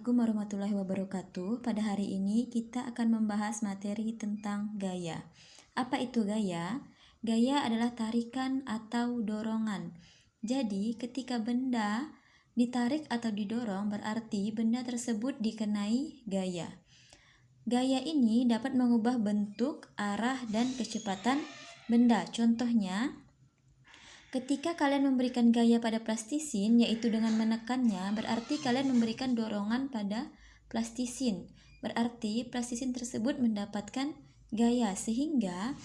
Assalamualaikum warahmatullahi wabarakatuh. Pada hari ini kita akan membahas materi tentang gaya. Apa itu gaya? Gaya adalah tarikan atau dorongan. Jadi, ketika benda ditarik atau didorong, berarti benda tersebut dikenai gaya. Gaya ini dapat mengubah bentuk, arah, dan kecepatan benda. Contohnya, ketika kalian memberikan gaya pada plastisin, yaitu dengan menekannya, berarti kalian memberikan dorongan pada plastisin. Berarti plastisin tersebut mendapatkan gaya, sehingga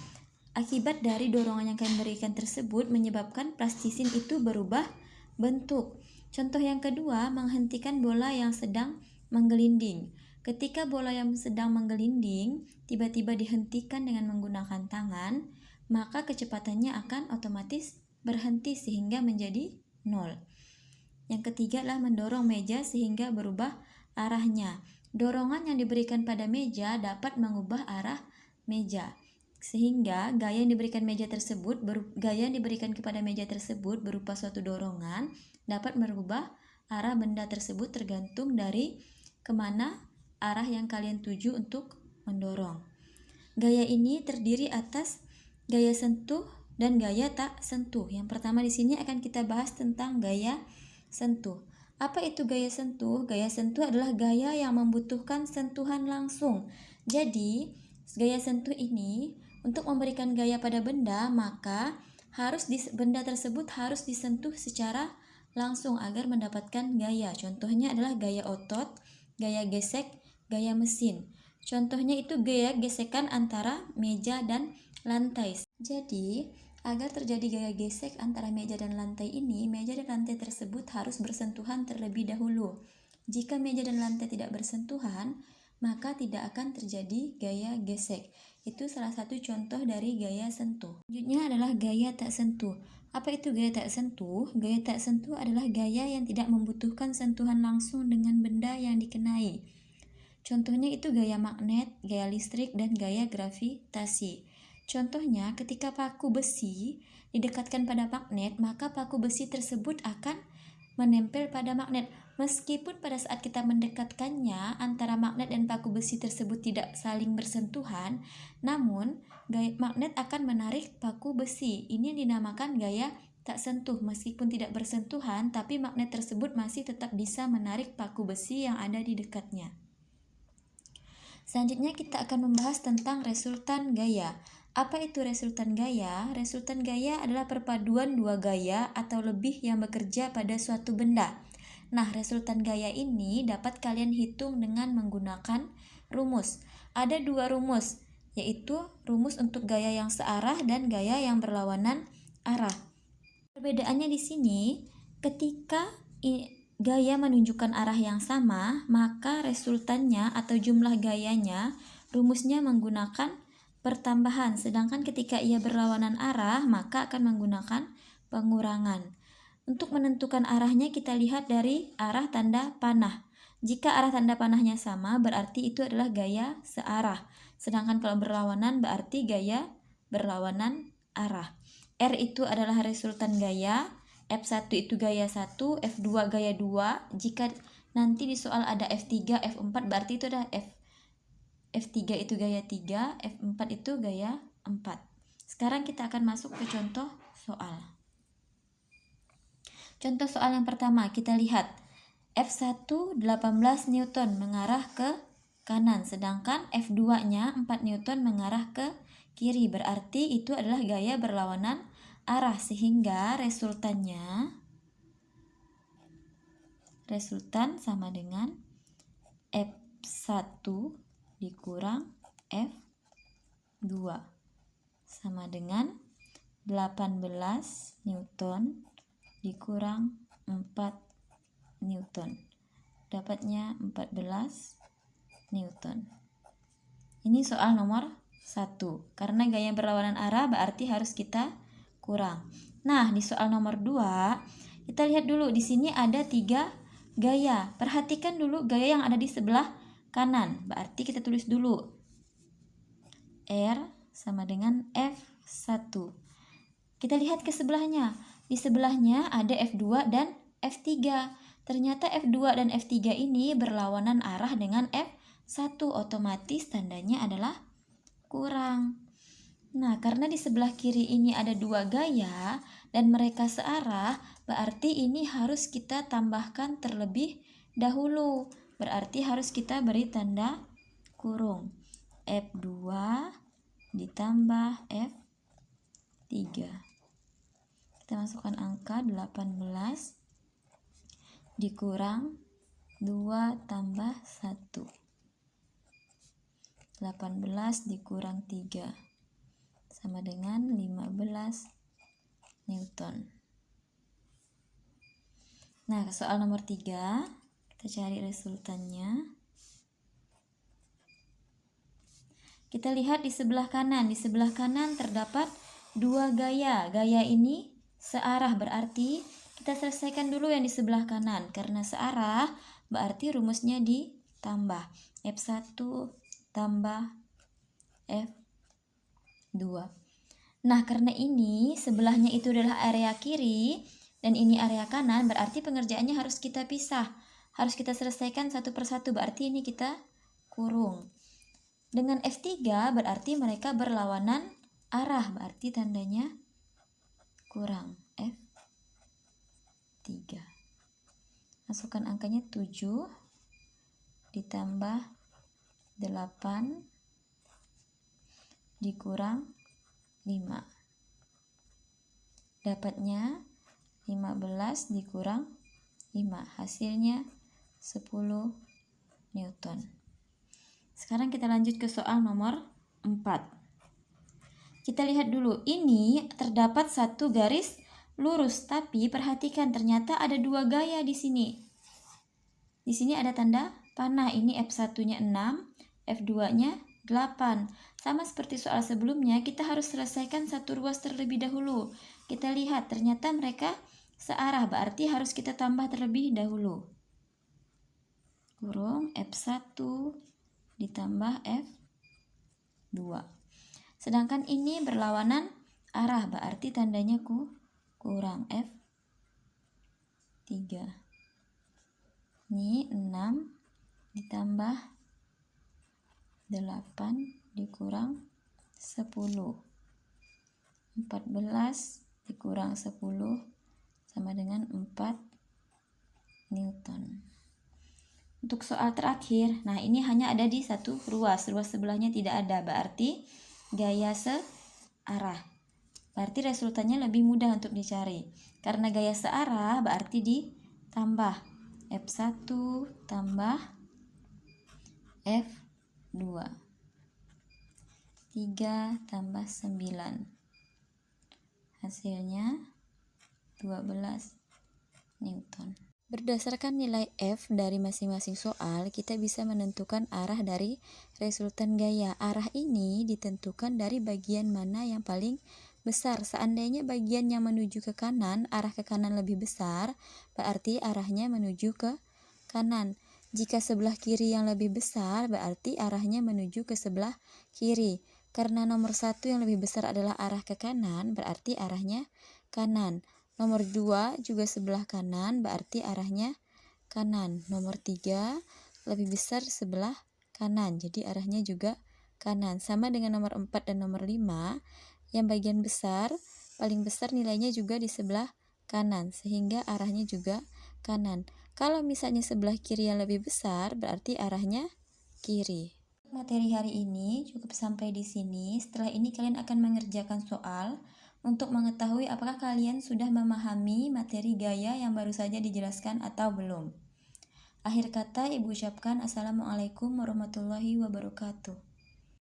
akibat dari dorongan yang kalian berikan tersebut menyebabkan plastisin itu berubah bentuk. Contoh yang kedua, menghentikan bola yang sedang menggelinding. Ketika bola yang sedang menggelinding tiba-tiba dihentikan dengan menggunakan tangan, maka kecepatannya akan otomatis berhenti sehingga menjadi 0. Yang ketiga adalah mendorong meja sehingga berubah arahnya. Dorongan yang diberikan pada meja dapat mengubah arah meja, sehingga gaya yang diberikan kepada meja tersebut berupa suatu dorongan dapat merubah arah benda tersebut tergantung dari kemana arah yang kalian tuju untuk mendorong. Gaya ini terdiri atas gaya sentuh dan gaya tak sentuh. Yang pertama di sini akan kita bahas tentang gaya sentuh. Apa itu gaya sentuh? Gaya sentuh adalah gaya yang membutuhkan sentuhan langsung. Jadi, gaya sentuh ini untuk memberikan gaya pada benda, maka benda tersebut harus disentuh secara langsung agar mendapatkan gaya. Contohnya adalah gaya otot, gaya gesek, gaya mesin. Contohnya itu gaya gesekan antara meja dan lantai. Jadi, agar terjadi gaya gesek antara meja dan lantai ini, meja dan lantai tersebut harus bersentuhan terlebih dahulu. Jika meja dan lantai tidak bersentuhan, maka tidak akan terjadi gaya gesek. Itu salah satu contoh dari gaya sentuh. Selanjutnya adalah gaya tak sentuh. Apa itu gaya tak sentuh? Gaya tak sentuh adalah gaya yang tidak membutuhkan sentuhan langsung dengan benda yang dikenai. Contohnya itu gaya magnet, gaya listrik, dan gaya gravitasi. Contohnya, ketika paku besi didekatkan pada magnet, maka paku besi tersebut akan menempel pada magnet. Meskipun pada saat kita mendekatkannya, antara magnet dan paku besi tersebut tidak saling bersentuhan, namun gaya magnet akan menarik paku besi. Ini dinamakan gaya tak sentuh. Meskipun tidak bersentuhan, tapi magnet tersebut masih tetap bisa menarik paku besi yang ada di dekatnya. Selanjutnya kita akan membahas tentang resultan gaya. Apa itu resultan gaya? Resultan gaya adalah perpaduan dua gaya atau lebih yang bekerja pada suatu benda. Nah, resultan gaya ini dapat kalian hitung dengan menggunakan rumus. Ada dua rumus, yaitu rumus untuk gaya yang searah dan gaya yang berlawanan arah. Perbedaannya di sini, ketika gaya menunjukkan arah yang sama, maka resultannya atau jumlah gayanya rumusnya menggunakan pertambahan, sedangkan ketika ia berlawanan arah maka akan menggunakan pengurangan. Untuk menentukan arahnya kita lihat dari arah tanda panah. Jika arah tanda panahnya sama berarti itu adalah gaya searah, sedangkan kalau berlawanan berarti gaya berlawanan arah. R itu adalah resultan gaya, F1 itu gaya 1, F2 gaya 2. Jika nanti di soal ada F3, F4 berarti itu adalah F3 itu gaya 3, F4 itu gaya 4. Sekarang kita akan masuk ke contoh soal. Contoh soal yang pertama, kita lihat F1 18 Newton mengarah ke kanan, sedangkan F2-nya 4 Newton mengarah ke kiri. Berarti itu adalah gaya berlawanan arah, sehingga resultan sama dengan F1 dikurang F2 sama dengan 18 Newton dikurang 4 Newton. Dapatnya 14 Newton. Ini soal nomor 1. Karena gaya berlawanan arah berarti harus kita kurang. Nah, di soal nomor 2, kita lihat dulu di sini ada 3 gaya. Perhatikan dulu gaya yang ada di sebelah kanan. Berarti kita tulis dulu R sama dengan F1. Kita lihat ke sebelahnya. Di sebelahnya ada F2 dan F3. Ternyata F2 dan F3 ini berlawanan arah dengan F1, otomatis tandanya adalah kurang. Nah, karena di sebelah kiri ini ada dua gaya dan mereka searah, berarti ini harus kita tambahkan terlebih dahulu. Berarti harus kita beri tanda kurung. F2 ditambah F3. Kita masukkan angka 18 dikurang 2 tambah 1. 18 dikurang 3 sama dengan 15 Newton. Nah, soal nomor 3, kita cari resultannya. Kita lihat di sebelah kanan. Di sebelah kanan terdapat dua gaya. Gaya ini searah, berarti kita selesaikan dulu yang di sebelah kanan. Karena searah, berarti rumusnya ditambah. F1 tambah F2. Nah, karena ini sebelahnya itu adalah area kiri dan ini area kanan, berarti pengerjaannya harus kita pisah. Harus kita selesaikan satu persatu, berarti ini kita kurung. Dengan F3 berarti mereka berlawanan arah, berarti tandanya kurang. F3. Masukkan angkanya 7 ditambah 8 dikurang 5. Dapatnya 15 dikurang 5. Hasilnya 10 Newton. Sekarang kita lanjut ke soal nomor 4. Kita lihat dulu, ini terdapat satu garis lurus, tapi perhatikan ternyata ada dua gaya di sini. Di sini ada tanda panah, ini F1-nya 6, F2-nya 8. Sama seperti soal sebelumnya, kita harus selesaikan satu ruas terlebih dahulu. Kita lihat ternyata mereka searah, berarti harus kita tambah terlebih dahulu. Kurung F1 ditambah F2. Sedangkan ini berlawanan arah, berarti tandanya kurang. F3. Ini 6 ditambah 8 dikurang 10. 14 dikurang 10 sama dengan 4 Newton. Untuk soal terakhir, nah ini hanya ada di satu ruas sebelahnya tidak ada, berarti gaya searah. Berarti resultannya lebih mudah untuk dicari. Karena gaya searah berarti ditambah F1 tambah F2. 3 tambah 9. Hasilnya 12 Newton. Berdasarkan nilai F dari masing-masing soal, kita bisa menentukan arah dari resultan gaya. Arah ini ditentukan dari bagian mana yang paling besar. Seandainya bagian yang menuju ke kanan, arah ke kanan lebih besar, berarti arahnya menuju ke kanan. Jika sebelah kiri yang lebih besar, berarti arahnya menuju ke sebelah kiri. Karena nomor 1 yang lebih besar adalah arah ke kanan, berarti arahnya kanan. Nomor 2 juga sebelah kanan, berarti arahnya kanan. Nomor 3 lebih besar sebelah kanan, jadi arahnya juga kanan. Sama dengan nomor 4 dan nomor 5, yang bagian besar, paling besar nilainya juga di sebelah kanan, sehingga arahnya juga kanan. Kalau misalnya sebelah kiri yang lebih besar, berarti arahnya kiri. Materi hari ini cukup sampai di sini. Setelah ini kalian akan mengerjakan soal untuk mengetahui apakah kalian sudah memahami materi gaya yang baru saja dijelaskan atau belum. Akhir kata, Ibu ucapkan Assalamualaikum warahmatullahi wabarakatuh.